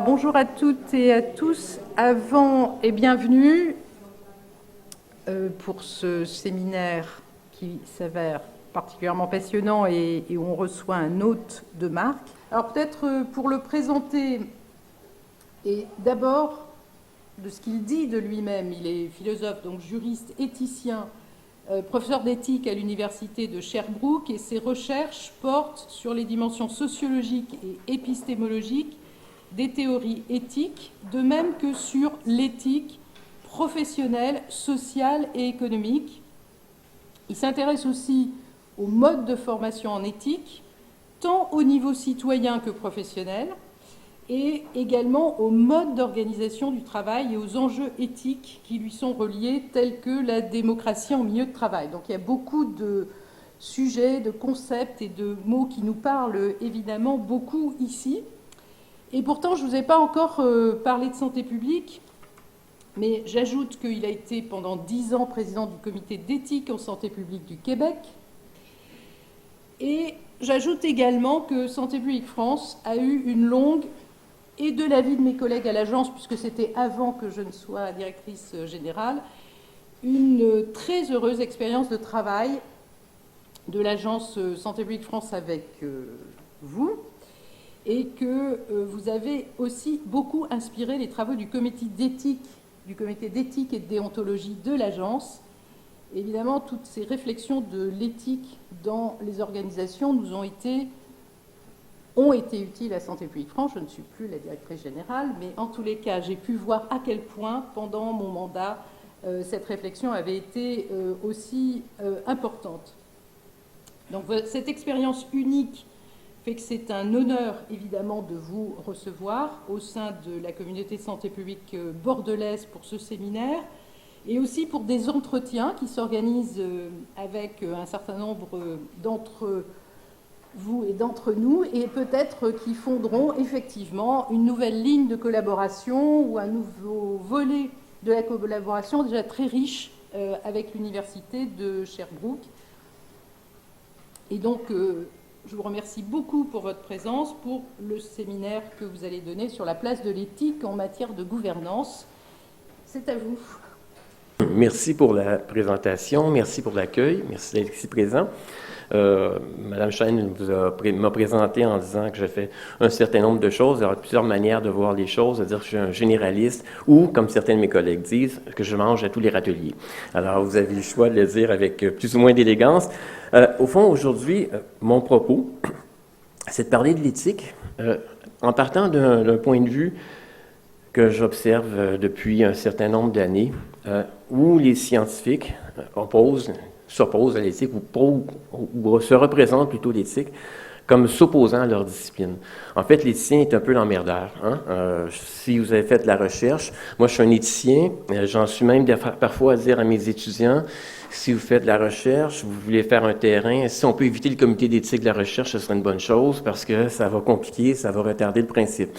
Alors, bonjour à toutes et à tous. Avant et bienvenue pour ce séminaire qui s'avère particulièrement passionnant et où on reçoit un hôte de marque. Alors, peut-être pour le présenter, et d'abord de ce qu'il dit de lui-même. Il est philosophe, donc juriste, éthicien, professeur d'éthique à l'université de Sherbrooke, et ses recherches portent sur les dimensions sociologiques et épistémologiques des théories éthiques, de même que sur l'éthique professionnelle, sociale et économique. Il s'intéresse aussi aux modes de formation en éthique, tant au niveau citoyen que professionnel, et également aux modes d'organisation du travail et aux enjeux éthiques qui lui sont reliés, tels que la démocratie en milieu de travail. Donc il y a beaucoup de sujets, de concepts et de mots qui nous parlent évidemment beaucoup ici. Et pourtant, je ne vous ai pas encore parlé de santé publique, mais j'ajoute qu'il a été pendant 10 ans président du comité d'éthique en santé publique du Québec. Et j'ajoute également que Santé publique France a eu une longue, et de l'avis de mes collègues à l'agence, puisque c'était avant que je ne sois directrice générale, une très heureuse expérience de travail de l'agence Santé publique France avec vous, et que vous avez aussi beaucoup inspiré les travaux du comité d'éthique et de déontologie de l'agence. Évidemment, toutes ces réflexions de l'éthique dans les organisations ont été utiles à Santé publique France. Je ne suis plus la directrice générale, mais en tous les cas, j'ai pu voir à quel point, pendant mon mandat, cette réflexion avait été aussi importante. Donc, cette expérience unique fait que c'est un honneur, évidemment, de vous recevoir au sein de la communauté de santé publique bordelaise pour ce séminaire, et aussi pour des entretiens qui s'organisent avec un certain nombre d'entre vous et d'entre nous, et peut-être qui fonderont effectivement une nouvelle ligne de collaboration ou un nouveau volet de la collaboration déjà très riche avec l'université de Sherbrooke. Et donc, je vous remercie beaucoup pour votre présence, pour le séminaire que vous allez donner sur la place de l'éthique en matière de gouvernance. C'est à vous. Merci pour la présentation, merci pour l'accueil, merci d'être ici présent. Madame Chêne m'a présenté en disant que je fais un certain nombre de choses. Il y a plusieurs manières de voir les choses, c'est-à-dire que je suis un généraliste ou, comme certains de mes collègues disent, que je mange à tous les râteliers. Alors, vous avez le choix de le dire avec plus ou moins d'élégance. Au fond, aujourd'hui, mon propos, c'est de parler de l'éthique en partant d'un point de vue que j'observe depuis un certain nombre d'années, où les scientifiques s'opposent à l'éthique ou se représentent plutôt l'éthique comme s'opposant à leur discipline. En fait, l'éthicien est un peu l'emmerdeur. Si vous avez fait de la recherche, moi je suis un éthicien, j'en suis même parfois à dire à mes étudiants, si vous faites de la recherche, vous voulez faire un terrain, si on peut éviter le comité d'éthique de la recherche, ce serait une bonne chose parce que ça va compliquer, ça va retarder le principe.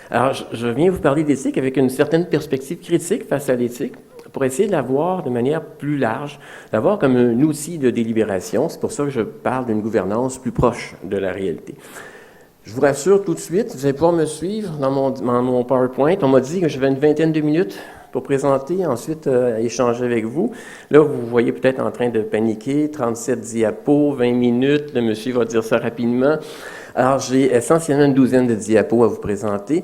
Alors, je viens vous parler d'éthique avec une certaine perspective critique face à l'éthique, pour essayer de la voir de manière plus large, la voir comme un outil de délibération. C'est pour ça que je parle d'une gouvernance plus proche de la réalité. Je vous rassure tout de suite, vous allez pouvoir me suivre dans mon PowerPoint. On m'a dit que j'avais une vingtaine de minutes pour présenter, ensuite échanger avec vous. Là, vous voyez peut-être en train de paniquer, 37 diapos, 20 minutes, le monsieur va dire ça rapidement. Alors, j'ai essentiellement une douzaine de diapos à vous présenter.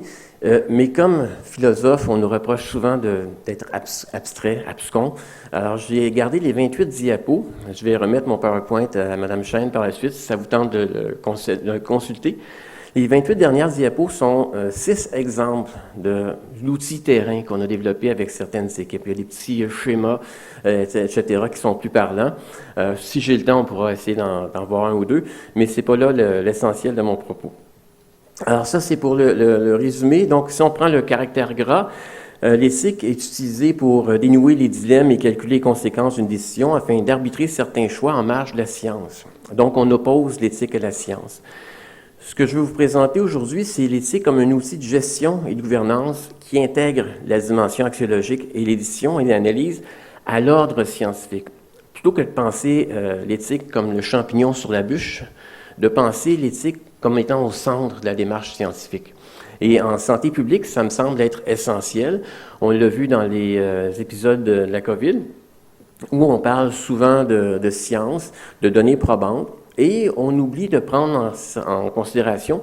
Mais comme philosophe, on nous reproche souvent d'être abstrait, abscon. Alors, j'ai gardé les 28 diapos. Je vais remettre mon PowerPoint à Mme Chêne par la suite, si ça vous tente de le consulter. Les 28 dernières diapos sont 6 exemples de l'outil terrain qu'on a développé avec certaines équipes. Il y a des petits schémas, etc., qui sont plus parlants. Si j'ai le temps, on pourra essayer d'en voir un ou deux, mais c'est pas là l'essentiel de mon propos. Alors ça, c'est pour le résumé. Donc, si on prend le caractère gras, l'éthique est utilisée pour dénouer les dilemmes et calculer les conséquences d'une décision afin d'arbitrer certains choix en marge de la science. Donc, on oppose l'éthique à la science. Ce que je veux vous présenter aujourd'hui, c'est l'éthique comme un outil de gestion et de gouvernance qui intègre la dimension axiologique et l'édition et l'analyse à l'ordre scientifique. Plutôt que de penser l'éthique comme le champignon sur la bûche, de penser l'éthique comme étant au centre de la démarche scientifique. Et en santé publique, ça me semble être essentiel. On l'a vu dans les épisodes de la COVID, où on parle souvent de science, de données probantes, et on oublie de prendre en considération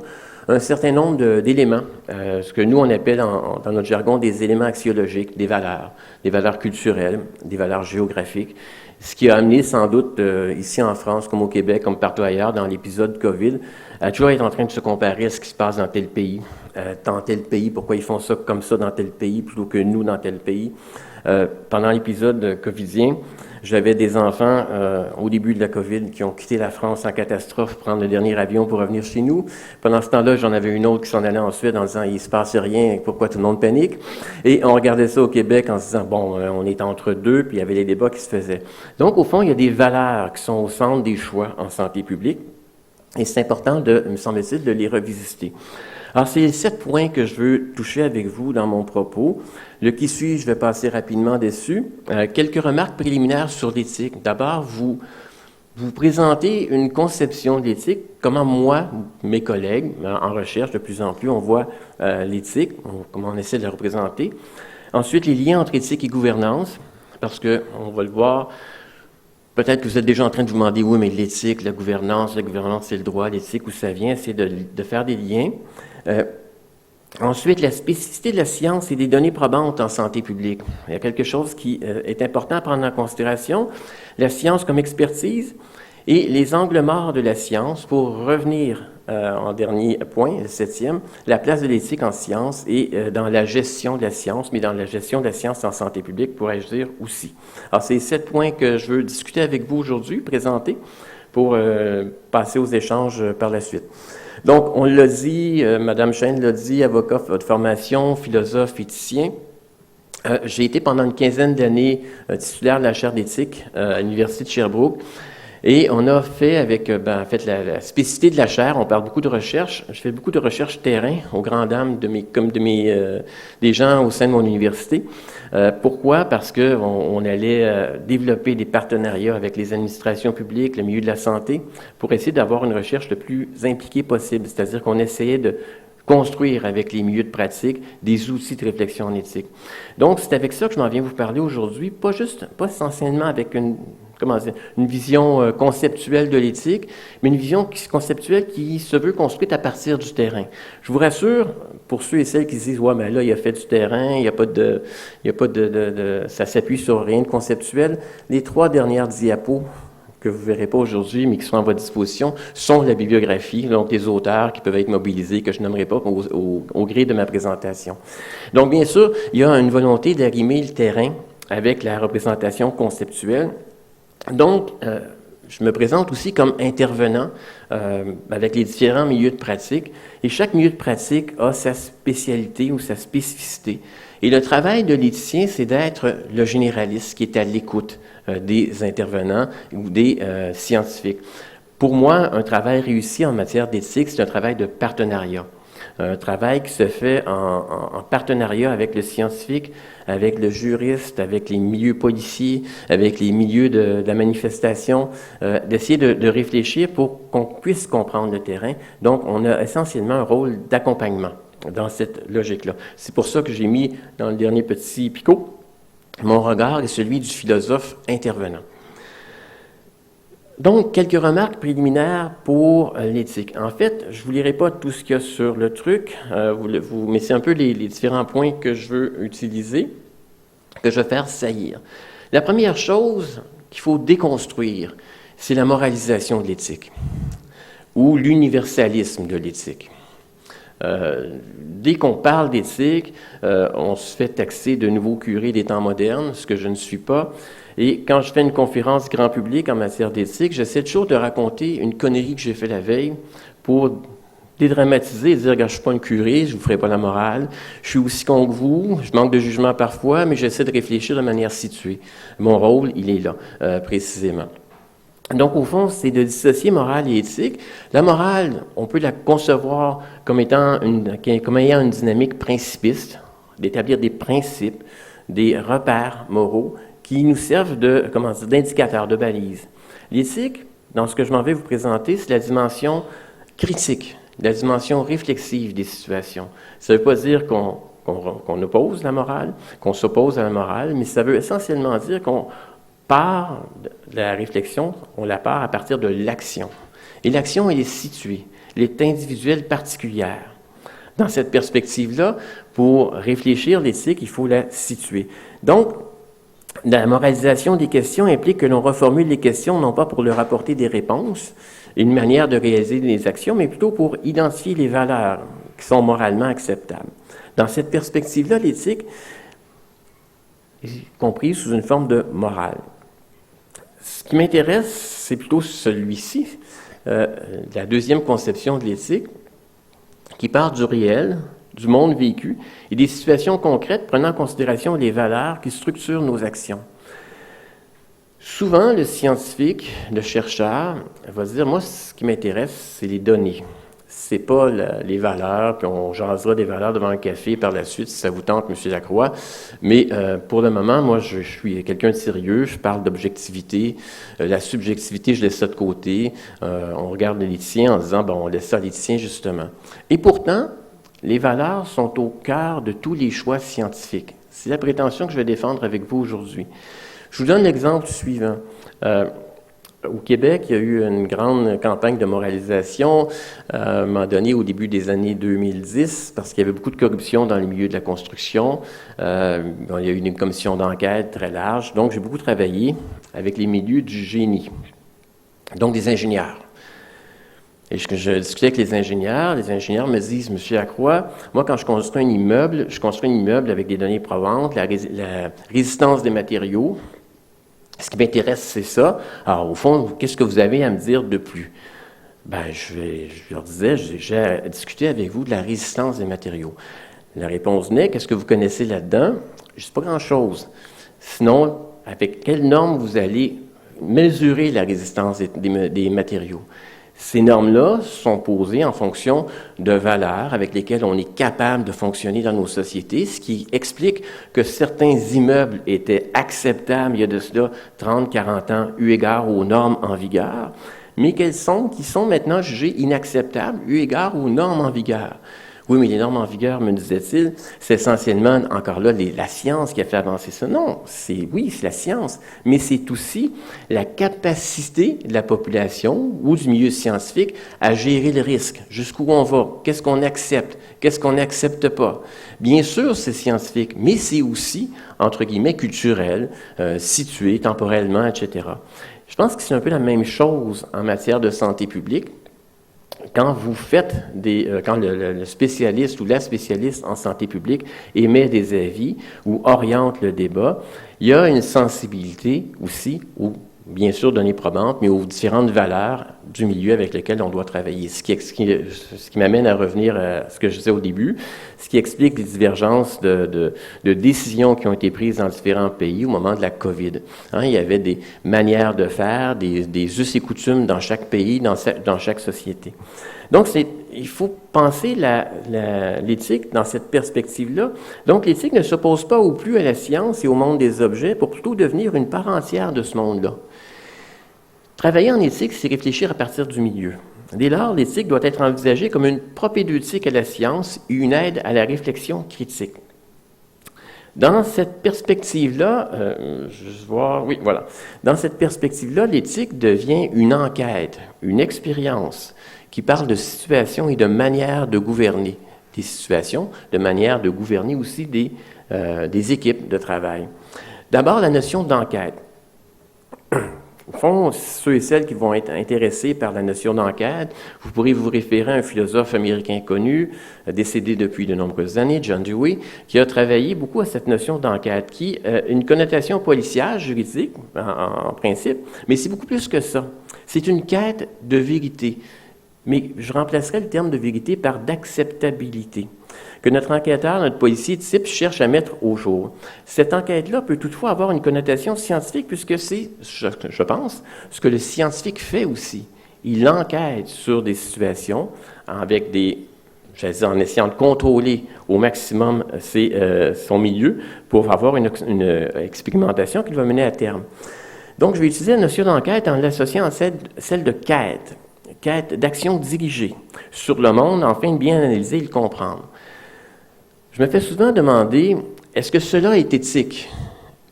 un certain nombre d'éléments, ce que nous on appelle dans notre jargon des éléments axiologiques, des valeurs culturelles, des valeurs géographiques, ce qui a amené sans doute ici en France, comme au Québec, comme partout ailleurs, dans l'épisode COVID, à toujours être en train de se comparer à ce qui se passe dans tel pays, pourquoi ils font ça comme ça dans tel pays plutôt que nous dans tel pays. Pendant l'épisode covidien, j'avais des enfants au début de la COVID qui ont quitté la France en catastrophe, prendre le dernier avion pour revenir chez nous. Pendant ce temps-là, j'en avais une autre qui s'en allait en Suède en disant « il se passe rien, pourquoi tout le monde panique ?» Et on regardait ça au Québec en se disant « bon, on est entre deux », puis il y avait les débats qui se faisaient. Donc, au fond, il y a des valeurs qui sont au centre des choix en santé publique, et c'est important, me semble-t-il, de les revisiter. Alors, c'est les 7 points que je veux toucher avec vous dans mon propos. Le qui suit, je vais passer rapidement dessus. Quelques remarques préliminaires sur l'éthique. D'abord, vous présentez une conception de l'éthique, comment moi, mes collègues, en recherche de plus en plus, on voit l'éthique, comment on essaie de la représenter. Ensuite, les liens entre éthique et gouvernance, parce qu'on va le voir, peut-être que vous êtes déjà en train de vous demander, oui, mais l'éthique, la gouvernance, c'est le droit, l'éthique, où ça vient, c'est de faire des liens. Ensuite, la spécificité de la science et des données probantes en santé publique. Il y a quelque chose qui est important à prendre en considération. La science comme expertise et les angles morts de la science pour revenir en dernier point, le 7e, la place de l'éthique en science et dans la gestion de la science, mais dans la gestion de la science en santé publique, pourrais-je dire aussi. Alors, c'est les 7 points que je veux discuter avec vous aujourd'hui, présenter, pour passer aux échanges par la suite. Donc, on l'a dit, Mme Chêne l'a dit, avocat de formation, philosophe, éthicien. J'ai été pendant une quinzaine d'années titulaire de la chaire d'éthique à l'Université de Sherbrooke. Et on a fait avec, en fait, la spécificité de la chaire, on parle beaucoup de recherche. Je fais beaucoup de recherche terrain, aux grandes dames des gens au sein de mon université. Pourquoi? Parce qu'on allait développer des partenariats avec les administrations publiques, le milieu de la santé, pour essayer d'avoir une recherche le plus impliquée possible. C'est-à-dire qu'on essayait de construire avec les milieux de pratique des outils de réflexion en éthique. Donc, c'est avec ça que je m'en viens vous parler aujourd'hui, pas essentiellement avec une vision conceptuelle de l'éthique, mais une vision conceptuelle qui se veut construite à partir du terrain. Je vous rassure, pour ceux et celles qui se disent « ouais, mais là, il a fait du terrain, ça s'appuie sur rien de conceptuel », les 3 dernières diapos que vous ne verrez pas aujourd'hui, mais qui sont à votre disposition, sont la bibliographie, donc des auteurs qui peuvent être mobilisés, que je n'aimerais pas au gré de ma présentation. Donc, bien sûr, il y a une volonté d'arrimer le terrain avec la représentation conceptuelle. Donc, je me présente aussi comme intervenant avec les différents milieux de pratique, et chaque milieu de pratique a sa spécialité ou sa spécificité. Et le travail de l'éthicien, c'est d'être le généraliste qui est à l'écoute des intervenants ou des scientifiques. Pour moi, un travail réussi en matière d'éthique, c'est un travail de partenariat. Un travail qui se fait en partenariat avec le scientifique, avec le juriste, avec les milieux policiers, avec les milieux de la manifestation, d'essayer de réfléchir pour qu'on puisse comprendre le terrain. Donc, on a essentiellement un rôle d'accompagnement dans cette logique-là. C'est pour ça que j'ai mis dans le dernier petit picot, mon regard est celui du philosophe intervenant. Donc, quelques remarques préliminaires pour l'éthique. En fait, je ne vous lirai pas tout ce qu'il y a sur le truc, mais c'est un peu les différents points que je veux utiliser, que je vais faire saillir. La première chose qu'il faut déconstruire, c'est la moralisation de l'éthique, ou l'universalisme de l'éthique. Dès qu'on parle d'éthique, on se fait taxer de nouveaux curés des temps modernes, ce que je ne suis pas. Et quand je fais une conférence grand public en matière d'éthique, j'essaie toujours de raconter une connerie que j'ai fait la veille pour dédramatiser et dire « je ne suis pas un curé, je ne vous ferai pas la morale, je suis aussi con que vous, je manque de jugement parfois, mais j'essaie de réfléchir de manière située. Mon rôle, il est là, précisément. » Donc, au fond, c'est de dissocier morale et éthique. La morale, on peut la concevoir comme ayant une dynamique principiste, d'établir des principes, des repères moraux qui nous servent d'indicateurs, de balises. L'éthique, dans ce que je m'en vais vous présenter, c'est la dimension critique, la dimension réflexive des situations. Ça ne veut pas dire qu'on oppose la morale, qu'on s'oppose à la morale, mais ça veut essentiellement dire qu'on part de la réflexion, on la part à partir de l'action. Et l'action, elle est située, elle est individuelle particulière. Dans cette perspective-là, pour réfléchir l'éthique, il faut la situer. Donc, la moralisation des questions implique que l'on reformule les questions non pas pour leur apporter des réponses, une manière de réaliser des actions, mais plutôt pour identifier les valeurs qui sont moralement acceptables. Dans cette perspective-là, l'éthique est comprise sous une forme de morale. Ce qui m'intéresse, c'est plutôt celui-ci, la deuxième conception de l'éthique, qui part du réel, du monde vécu et des situations concrètes prenant en considération les valeurs qui structurent nos actions. Souvent, le scientifique, le chercheur, va se dire, moi, ce qui m'intéresse, c'est les données. C'est pas les valeurs, puis on jasera des valeurs devant un café par la suite, si ça vous tente, M. Lacroix. Mais pour le moment, moi, je suis quelqu'un de sérieux, je parle d'objectivité. La subjectivité, je laisse ça de côté. On regarde l'éthicien en disant, on laisse ça à l'éthicien, justement. Et pourtant, les valeurs sont au cœur de tous les choix scientifiques. C'est la prétention que je vais défendre avec vous aujourd'hui. Je vous donne l'exemple suivant. Au Québec, il y a eu une grande campagne de moralisation à un moment donné, au début des années 2010, parce qu'il y avait beaucoup de corruption dans le milieu de la construction. Il y a eu une commission d'enquête très large. Donc, j'ai beaucoup travaillé avec les milieux du génie, donc des ingénieurs. Et je discutais avec les ingénieurs me disent, M. Lacroix, moi, quand je construis un immeuble avec des données probantes, la résistance des matériaux. Ce qui m'intéresse, c'est ça. Alors, au fond, qu'est-ce que vous avez à me dire de plus? Je leur disais, j'ai à discuter avec vous de la résistance des matériaux. La réponse venait, qu'est-ce que vous connaissez là-dedans? Je ne sais pas grand-chose. Sinon, avec quelles normes vous allez mesurer la résistance des matériaux? Ces normes-là sont posées en fonction de valeurs avec lesquelles on est capable de fonctionner dans nos sociétés, ce qui explique que certains immeubles étaient acceptables il y a de cela 30, 40 ans, eu égard aux normes en vigueur, mais qui sont maintenant jugées inacceptables eu égard aux normes en vigueur. Oui, mais les normes en vigueur, me disait-il, c'est essentiellement, encore là, la science qui a fait avancer ça. Non, c'est la science, mais c'est aussi la capacité de la population ou du milieu scientifique à gérer le risque. Jusqu'où on va? Qu'est-ce qu'on accepte? Qu'est-ce qu'on n'accepte pas? Bien sûr, c'est scientifique, mais c'est aussi, entre guillemets, culturel, situé temporellement, etc. Je pense que c'est un peu la même chose en matière de santé publique. Quand vous faites quand le spécialiste ou la spécialiste en santé publique émet des avis ou oriente le débat, il y a une sensibilité aussi, ou bien sûr données probantes, mais aux différentes valeurs du milieu avec lequel on doit travailler. Ce qui m'amène à revenir à ce que je disais au début, ce qui explique les divergences de décisions qui ont été prises dans différents pays au moment de la COVID. Il y avait des manières de faire, des us et coutumes dans chaque pays, dans chaque société. Donc, il faut penser l'éthique dans cette perspective-là. Donc, l'éthique ne s'oppose pas ou plus à la science et au monde des objets pour plutôt devenir une part entière de ce monde-là. Travailler en éthique, c'est réfléchir à partir du milieu. Dès lors, l'éthique doit être envisagée comme une propédeutique à la science et une aide à la réflexion critique. Dans cette perspective-là, Dans cette perspective-là, l'éthique devient une enquête, une expérience qui parle de situations et de manière de gouverner des situations, de manière de gouverner aussi des équipes de travail. D'abord, la notion d'enquête. Au fond, ceux et celles qui vont être intéressés par la notion d'enquête, vous pourrez vous référer à un philosophe américain connu, décédé depuis de nombreuses années, John Dewey, qui a travaillé beaucoup à cette notion d'enquête, qui a une connotation policière, juridique, en principe, mais c'est beaucoup plus que ça. C'est une quête de vérité. Mais je remplacerai le terme de vérité par d'acceptabilité, que notre enquêteur, notre policier type cherche à mettre au jour. Cette enquête-là peut toutefois avoir une connotation scientifique puisque c'est, je pense, ce que le scientifique fait aussi. Il enquête sur des situations avec en essayant de contrôler au maximum son milieu pour avoir une expérimentation qu'il va mener à terme. Donc, je vais utiliser la notion d'enquête en l'associant à celle de quête d'action dirigée sur le monde afin de bien analyser et le comprendre. Je me fais souvent demander, est-ce que cela est éthique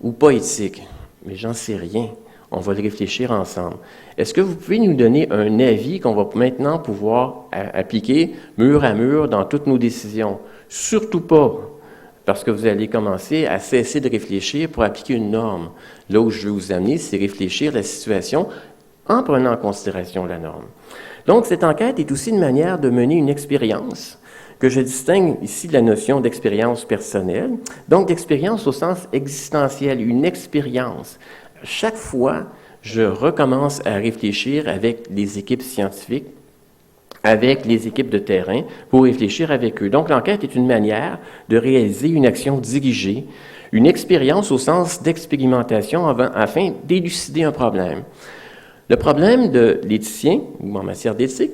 ou pas éthique? Mais j'en sais rien. On va le réfléchir ensemble. Est-ce que vous pouvez nous donner un avis qu'on va maintenant pouvoir appliquer mur à mur dans toutes nos décisions? Surtout pas, parce que vous allez commencer à cesser de réfléchir pour appliquer une norme. Là où je veux vous amener, c'est réfléchir la situation en prenant en considération la norme. Donc, cette enquête est aussi une manière de mener une expérience que je distingue ici de la notion d'expérience personnelle, donc d'expérience au sens existentiel, une expérience. Chaque fois, je recommence à réfléchir avec les équipes scientifiques, avec les équipes de terrain, pour réfléchir avec eux. Donc, l'enquête est une manière de réaliser une action dirigée, une expérience au sens d'expérimentation afin d'élucider un problème. Le problème de l'éthicien, ou en matière d'éthique,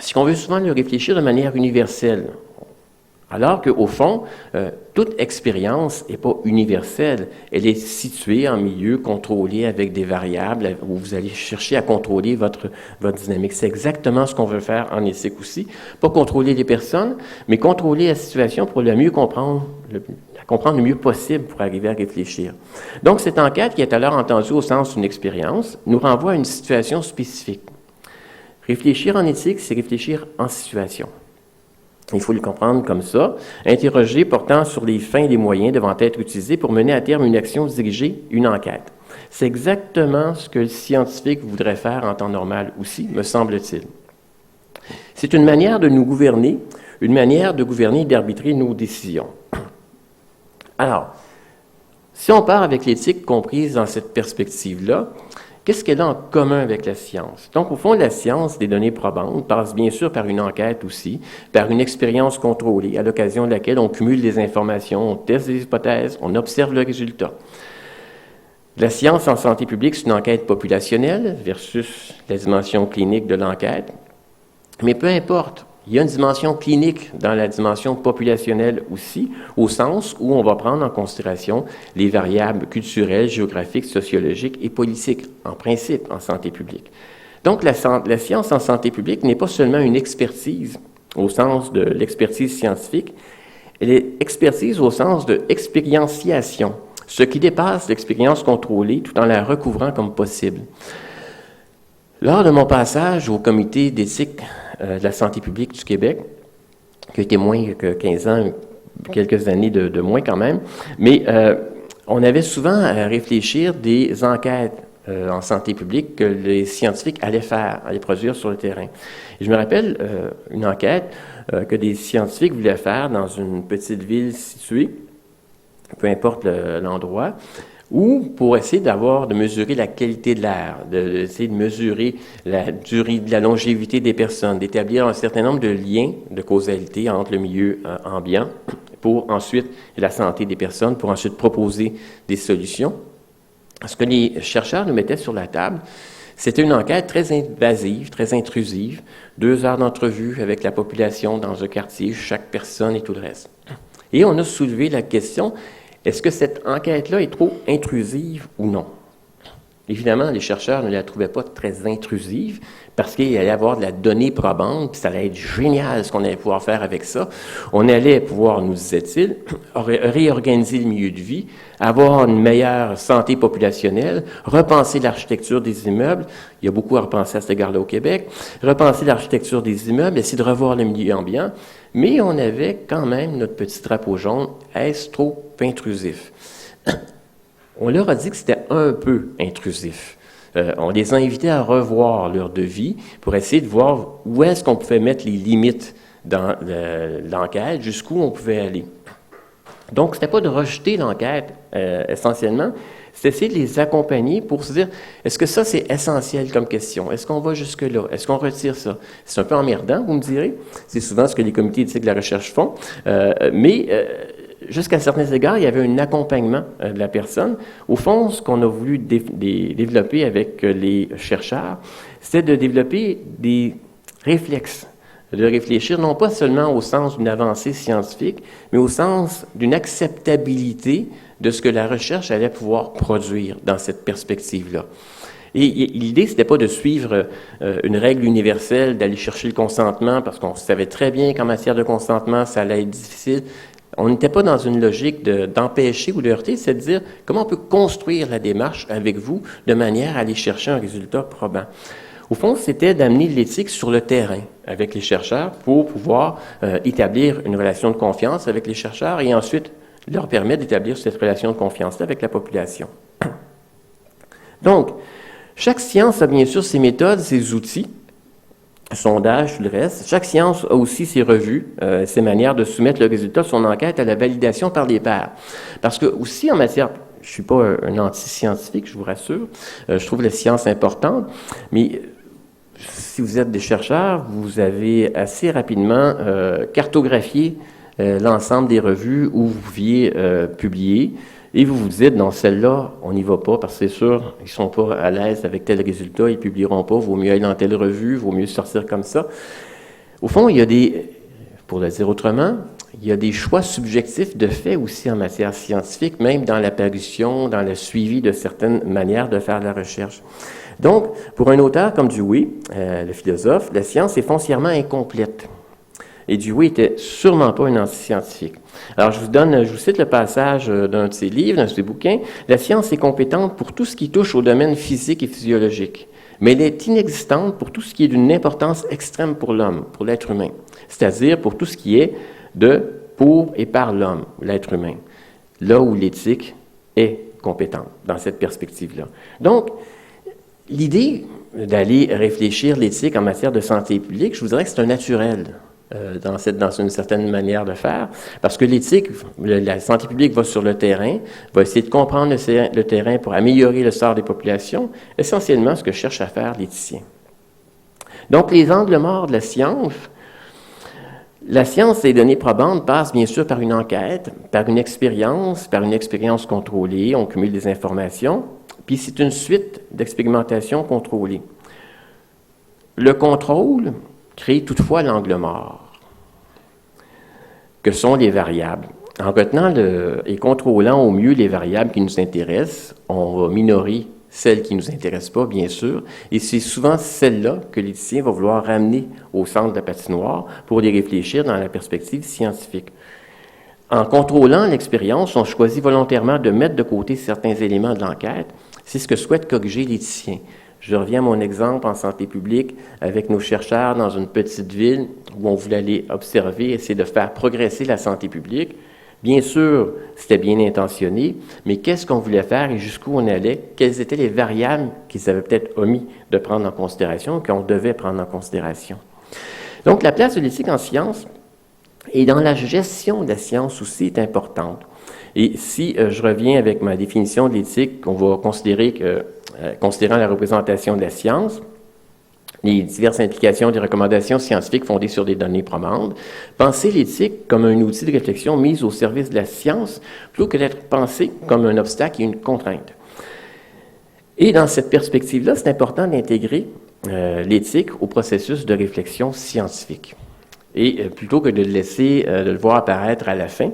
c'est qu'on veut souvent le réfléchir de manière universelle. Alors qu'au fond, toute expérience n'est pas universelle. Elle est située en milieu contrôlé avec des variables où vous allez chercher à contrôler votre dynamique. C'est exactement ce qu'on veut faire en éthique aussi. Pas contrôler les personnes, mais contrôler la situation pour la mieux comprendre, la comprendre le mieux possible pour arriver à réfléchir. Donc, cette enquête, qui est alors entendue au sens d'une expérience, nous renvoie à une situation spécifique. Réfléchir en éthique, c'est réfléchir en situation. Il faut le comprendre comme ça. Interroger portant sur les fins et les moyens devant être utilisés pour mener à terme une action dirigée, une enquête. C'est exactement ce que le scientifique voudrait faire en temps normal aussi, me semble-t-il. C'est une manière de nous gouverner, une manière de gouverner et d'arbitrer nos décisions. Alors, si on part avec l'éthique comprise dans cette perspective-là, qu'est-ce qu'elle a en commun avec la science? Donc, au fond, la science des données probantes passe bien sûr par une enquête aussi, par une expérience contrôlée, à l'occasion de laquelle on cumule des informations, on teste des hypothèses, on observe le résultat. La science en santé publique, c'est une enquête populationnelle versus la dimension clinique de l'enquête. Mais peu importe, il y a une dimension clinique dans la dimension populationnelle aussi, au sens où on va prendre en considération les variables culturelles, géographiques, sociologiques et politiques, en principe, en santé publique. Donc, la science en santé publique n'est pas seulement une expertise au sens de l'expertise scientifique, elle est expertise au sens de expérientiation, ce qui dépasse l'expérience contrôlée tout en la recouvrant comme possible. Lors de mon passage au comité d'éthique de la santé publique du Québec, qui a été moins que 15 ans, quelques années de moins quand même, mais on avait souvent à réfléchir des enquêtes en santé publique que les scientifiques allaient produire sur le terrain. Et je me rappelle une enquête que des scientifiques voulaient faire dans une petite ville située, peu importe l'endroit, ou pour essayer de mesurer la qualité de l'air, d'essayer de mesurer la durée, la longévité des personnes, d'établir un certain nombre de liens de causalité entre le milieu ambiant pour ensuite la santé des personnes, pour ensuite proposer des solutions. Ce que les chercheurs nous mettaient sur la table, c'était une enquête très invasive, très intrusive, 2 heures d'entrevue avec la population dans un quartier, chaque personne et tout le reste. Et on a soulevé la question, est-ce que cette enquête-là est trop intrusive ou non? Évidemment, les chercheurs ne la trouvaient pas très intrusive parce qu'il allait y avoir de la donnée probante, puis ça allait être génial ce qu'on allait pouvoir faire avec ça. On allait pouvoir, nous disait-il, réorganiser le milieu de vie, avoir une meilleure santé populationnelle, repenser l'architecture des immeubles. Il y a beaucoup à repenser à cet égard-là au Québec. Repenser l'architecture des immeubles, essayer de revoir le milieu ambiant. Mais on avait quand même notre petit drapeau jaune. Est-ce trop intrusif? On leur a dit que c'était un peu intrusif. On les a invités à revoir leur devis pour essayer de voir où est-ce qu'on pouvait mettre les limites dans l'enquête, jusqu'où on pouvait aller. Donc, ce n'était pas de rejeter l'enquête essentiellement, c'est essayer de les accompagner pour se dire, est-ce que ça, c'est essentiel comme question? Est-ce qu'on va jusque-là? Est-ce qu'on retire ça? C'est un peu emmerdant, vous me direz. C'est souvent ce que les comités d'éthique de la recherche font. Mais jusqu'à certains égards, il y avait un accompagnement de la personne. Au fond, ce qu'on a voulu développer avec les chercheurs, c'était de développer des réflexes, de réfléchir non pas seulement au sens d'une avancée scientifique, mais au sens d'une acceptabilité de ce que la recherche allait pouvoir produire dans cette perspective-là. Et l'idée, c'était pas de suivre une règle universelle, d'aller chercher le consentement, parce qu'on savait très bien qu'en matière de consentement, ça allait être difficile. On n'était pas dans une logique d'empêcher ou de heurter, c'est de dire comment on peut construire la démarche avec vous de manière à aller chercher un résultat probant. Au fond, c'était d'amener l'éthique sur le terrain avec les chercheurs pour pouvoir établir une relation de confiance avec les chercheurs et ensuite leur permettre d'établir cette relation de confiance-là avec la population. Donc, chaque science a bien sûr ses méthodes, ses outils, sondage, tout le reste. Chaque science a aussi ses revues, ses manières de soumettre le résultat de son enquête à la validation par les pairs. Parce que aussi en matière, je ne suis pas un anti-scientifique, je vous rassure, je trouve la science importante, mais si vous êtes des chercheurs, vous avez assez rapidement cartographié l'ensemble des revues où vous pouviez publier. Et vous vous dites, dans celle-là, on n'y va pas parce que c'est sûr, ils ne sont pas à l'aise avec tel résultat, ils ne publieront pas, vaut mieux aller dans telle revue, vaut mieux sortir comme ça. Au fond, il y a pour le dire autrement, il y a des choix subjectifs de fait aussi en matière scientifique, même dans la parution, dans le suivi de certaines manières de faire de la recherche. Donc, pour un auteur comme Dewey, le philosophe, la science est foncièrement incomplète. Et Dewey n'était sûrement pas un anti-scientifique. Alors, je vous cite le passage d'un de ses livres, d'un de ses bouquins. La science est compétente pour tout ce qui touche au domaine physique et physiologique, mais elle est inexistante pour tout ce qui est d'une importance extrême pour l'homme, pour l'être humain, c'est-à-dire pour tout ce qui est pour et par l'homme, l'être humain, là où l'éthique est compétente, dans cette perspective-là. Donc, l'idée d'aller réfléchir l'éthique en matière de santé publique, je vous dirais que c'est un naturel. Dans une certaine manière de faire, parce que l'éthique, la santé publique va sur le terrain, va essayer de comprendre le terrain pour améliorer le sort des populations, essentiellement ce que cherchent à faire l'éthicien. Donc, les angles morts de la science des données probantes passe bien sûr par une enquête, par une expérience contrôlée, on cumule des informations, puis c'est une suite d'expérimentations contrôlées. Le contrôle crée toutefois l'angle mort, que sont les variables. En retenant et contrôlant au mieux les variables qui nous intéressent, on va minorer celles qui ne nous intéressent pas, bien sûr, et c'est souvent celles-là que l'éthicien va vouloir ramener au centre de la patinoire pour les réfléchir dans la perspective scientifique. En contrôlant l'expérience, on choisit volontairement de mettre de côté certains éléments de l'enquête. C'est ce que souhaite corriger l'éthicien. Je reviens à mon exemple en santé publique avec nos chercheurs dans une petite ville où on voulait aller observer, essayer de faire progresser la santé publique. Bien sûr, c'était bien intentionné, mais qu'est-ce qu'on voulait faire et jusqu'où on allait? Quelles étaient les variables qu'ils avaient peut-être omis de prendre en considération, qu'on devait prendre en considération? Donc, la place de l'éthique en science et dans la gestion de la science aussi est importante. Et si je reviens avec ma définition de l'éthique, on va considérer que considérant la représentation de la science, les diverses implications des recommandations scientifiques fondées sur des données probantes, penser l'éthique comme un outil de réflexion mis au service de la science plutôt que d'être pensé comme un obstacle et une contrainte. Et dans cette perspective-là, c'est important d'intégrer l'éthique au processus de réflexion scientifique. Et plutôt que de le voir apparaître à la fin,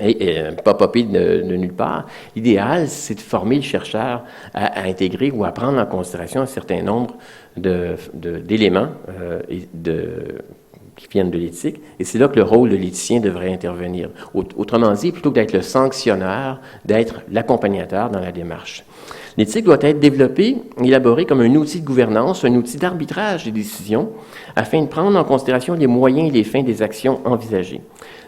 et pas popper de nulle part. L'idéal, c'est de former le chercheur à intégrer ou à prendre en considération un certain nombre d'éléments qui viennent de l'éthique. Et c'est là que le rôle de l'éthicien devrait intervenir. Autrement dit, plutôt que d'être le sanctionneur, d'être l'accompagnateur dans la démarche. L'éthique doit être développée, élaborée comme un outil de gouvernance, un outil d'arbitrage des décisions, afin de prendre en considération les moyens et les fins des actions envisagées.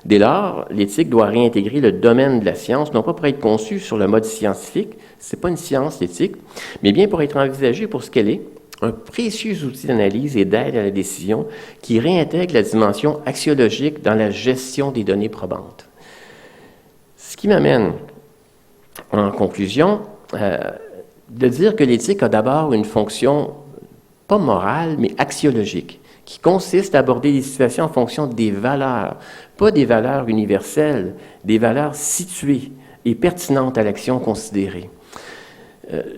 Dès lors, l'éthique doit réintégrer le domaine de la science, non pas pour être conçue sur le mode scientifique, c'est pas une science, l'éthique, mais bien pour être envisagée pour ce qu'elle est, un précieux outil d'analyse et d'aide à la décision qui réintègre la dimension axiologique dans la gestion des données probantes. Ce qui m'amène, en conclusion, de dire que l'éthique a d'abord une fonction pas morale, mais axiologique, qui consiste à aborder les situations en fonction des valeurs, pas des valeurs universelles, des valeurs situées et pertinentes à l'action considérée.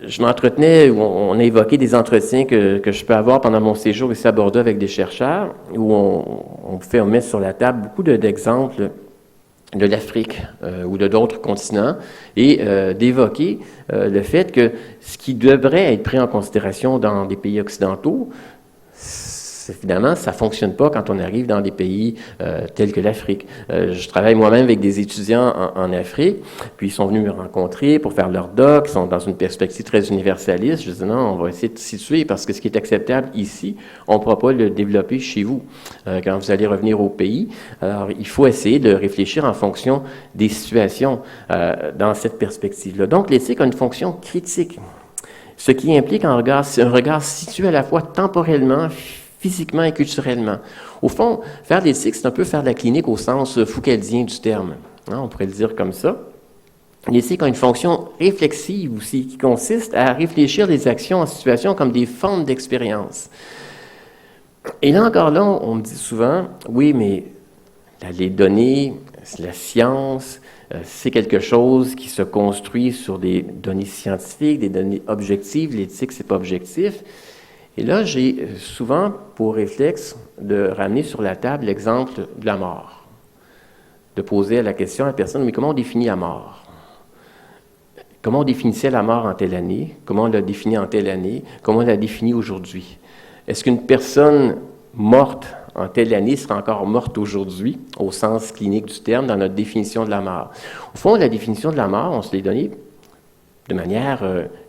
Je m'entretenais, on a évoqué des entretiens que je peux avoir pendant mon séjour ici à Bordeaux avec des chercheurs, où on met sur la table beaucoup d'exemples de l'Afrique ou de d'autres continents et d'évoquer le fait que ce qui devrait être pris en considération dans des pays occidentaux, évidemment, ça ne fonctionne pas quand on arrive dans des pays tels que l'Afrique. Je travaille moi-même avec des étudiants en Afrique, puis ils sont venus me rencontrer pour faire leur doc, ils sont dans une perspective très universaliste. Je dis non, on va essayer de situer parce que ce qui est acceptable ici, on ne pourra pas le développer chez vous quand vous allez revenir au pays. Alors, il faut essayer de réfléchir en fonction des situations dans cette perspective-là. Donc, l'éthique a une fonction critique, ce qui implique un regard situé à la fois temporellement, physiquement et culturellement. Au fond, faire de l'éthique, c'est un peu faire de la clinique au sens foucaldien du terme. Hein, on pourrait le dire comme ça. L'éthique a une fonction réflexive aussi, qui consiste à réfléchir les actions en situation comme des formes d'expérience. Et là encore, là, on me dit souvent, oui, mais les données, la science, c'est quelque chose qui se construit sur des données scientifiques, des données objectives. L'éthique, c'est pas objectif. Et là, j'ai souvent pour réflexe de ramener sur la table l'exemple de la mort. De poser la question à la personne, mais comment on définit la mort? Comment on définissait la mort en telle année? Comment on l'a définie en telle année? Comment on l'a définie aujourd'hui? Est-ce qu'une personne morte en telle année sera encore morte aujourd'hui, au sens clinique du terme, dans notre définition de la mort? Au fond, la définition de la mort, on se l'est donnée de manière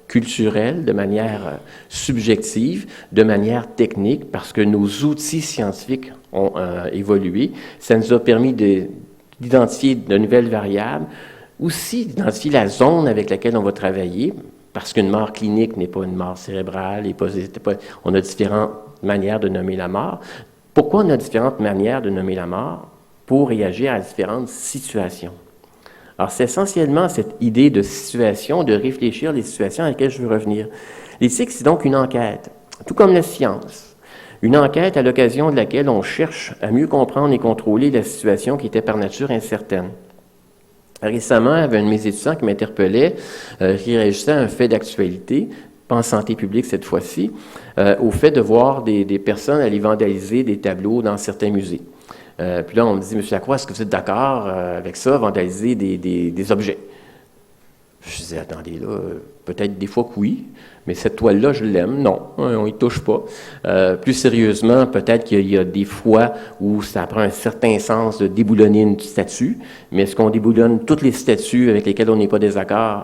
culturelle, de manière subjective, de manière technique, parce que nos outils scientifiques ont évolué. Ça nous a permis d'identifier de nouvelles variables, aussi d'identifier la zone avec laquelle on va travailler, parce qu'une mort clinique n'est pas une mort cérébrale, on a différentes manières de nommer la mort. Pourquoi on a différentes manières de nommer la mort? Pour réagir à différentes situations. Alors, c'est essentiellement cette idée de situation, de réfléchir les situations à lesquelles je veux revenir. L'éthique, c'est donc une enquête, tout comme la science. Une enquête à l'occasion de laquelle on cherche à mieux comprendre et contrôler la situation qui était par nature incertaine. Récemment, il y avait un de mes étudiants qui m'interpellait, qui réagissait à un fait d'actualité, pas en santé publique cette fois-ci, au fait de voir des personnes aller vandaliser des tableaux dans certains musées. Puis là, on me dit, M. Lacroix, est-ce que vous êtes d'accord avec ça, vandaliser des objets? Je disais, attendez, là, peut-être des fois que oui, mais cette toile-là, je l'aime. Non, on n'y touche pas. Plus sérieusement, peut-être qu'il y a des fois où ça prend un certain sens de déboulonner une statue, mais est-ce qu'on déboulonne toutes les statues avec lesquelles on n'est pas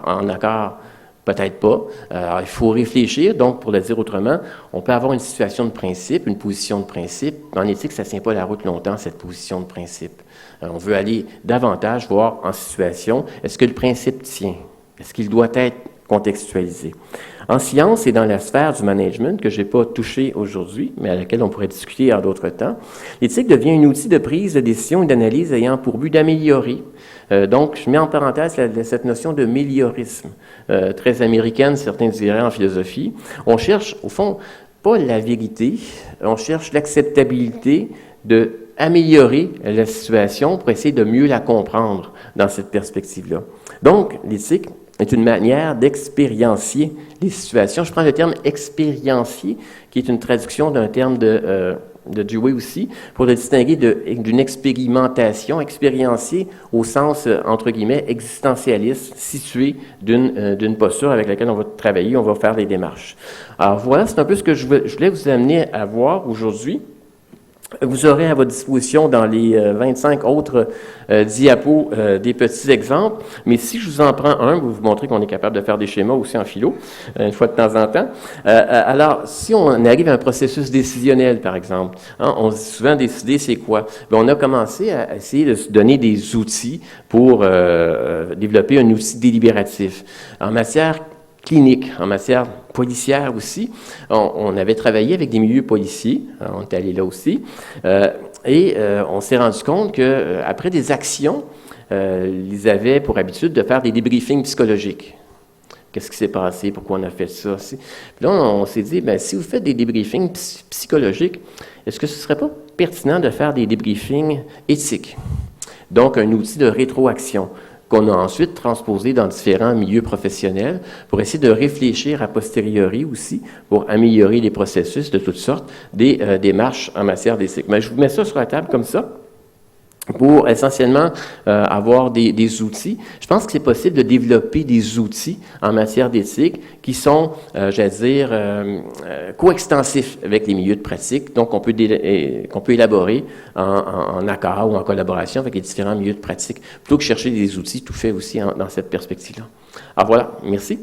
en accord? Peut-être pas. Alors, il faut réfléchir. Donc, pour le dire autrement, on peut avoir une situation de principe, une position de principe. En éthique, ça ne tient pas la route longtemps, cette position de principe. On veut aller davantage voir en situation, est-ce que le principe tient? Est-ce qu'il doit être contextualisé? En science et dans la sphère du management, que je n'ai pas touché aujourd'hui, mais à laquelle on pourrait discuter en d'autres temps, l'éthique devient un outil de prise de décision et d'analyse ayant pour but d'améliorer. Donc, je mets en parenthèse cette notion de méliorisme, très américaine, certains diraient en philosophie. On cherche, au fond, pas la vérité, on cherche l'acceptabilité d'améliorer la situation pour essayer de mieux la comprendre dans cette perspective-là. Donc, l'éthique est une manière d'expériencier les situations. Je prends le terme « expériencier », qui est une traduction d'un terme de Dewey aussi, pour le distinguer d'une expérimentation, expériencier au sens, entre guillemets, existentialiste, situé d'une posture avec laquelle on va travailler, on va faire des démarches. Alors voilà, c'est un peu ce que je voulais vous amener à voir aujourd'hui. Vous aurez à votre disposition dans les 25 autres diapos des petits exemples, mais si je vous en prends un, pour vous montrer qu'on est capable de faire des schémas aussi en philo, une fois de temps en temps. Alors, si on arrive à un processus décisionnel, par exemple, hein, on dit souvent décider, c'est quoi? Bien, on a commencé à essayer de se donner des outils pour développer un outil délibératif. En matière clinique, en matière policière aussi. On avait travaillé avec des milieux policiers, on est allé là aussi, et on s'est rendu compte qu'après des actions, ils avaient pour habitude de faire des débriefings psychologiques. Qu'est-ce qui s'est passé? Pourquoi on a fait ça? Puis là, on s'est dit, bien, si vous faites des débriefings psychologiques, est-ce que ce ne serait pas pertinent de faire des débriefings éthiques? Donc, un outil de rétroaction qu'on a ensuite transposé dans différents milieux professionnels pour essayer de réfléchir a posteriori aussi pour améliorer les processus de toutes sortes des démarches en matière d'éthique. Mais je vous mets ça sur la table comme ça. pour essentiellement avoir des outils. Je pense que c'est possible de développer des outils en matière d'éthique qui sont, j'allais dire, coextensifs avec les milieux de pratique, donc qu'on peut élaborer en accord ou en collaboration avec les différents milieux de pratique, plutôt que chercher des outils tout faits aussi dans cette perspective-là. Alors voilà, merci.